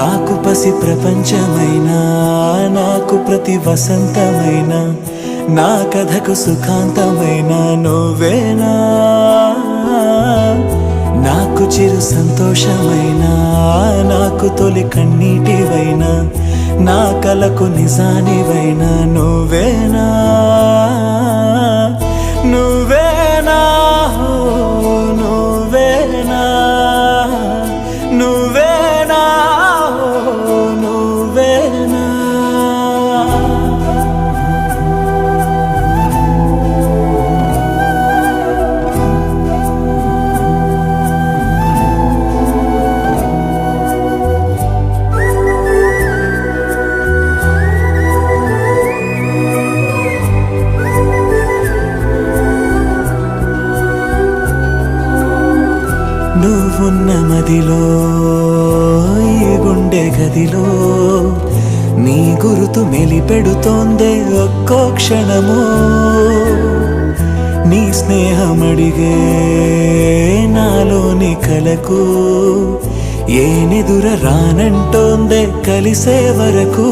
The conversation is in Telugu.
నాకు పసి ప్రపంచమైనా నాకు ప్రతి వసంతమైన నా కథకు సుఖాంతమైన నువ్వేనా నాకు చిరు సంతోషమైనా నాకు తొలి కన్నీటివైనా నా కలకు నిజానివైనా నువ్వేనా నువ్వేనా నువ్వేనా నువ్వేనా నువ్వేనా నువ్వున్న మదిలో ఈ గుండె గదిలో నీ గురుతు మెలిపెడుతోందే ఒక్కో క్షణము నీ స్నేహమడిగే నాలోని కలకు ఏనెదుర రానంటోందే కలిసే వరకు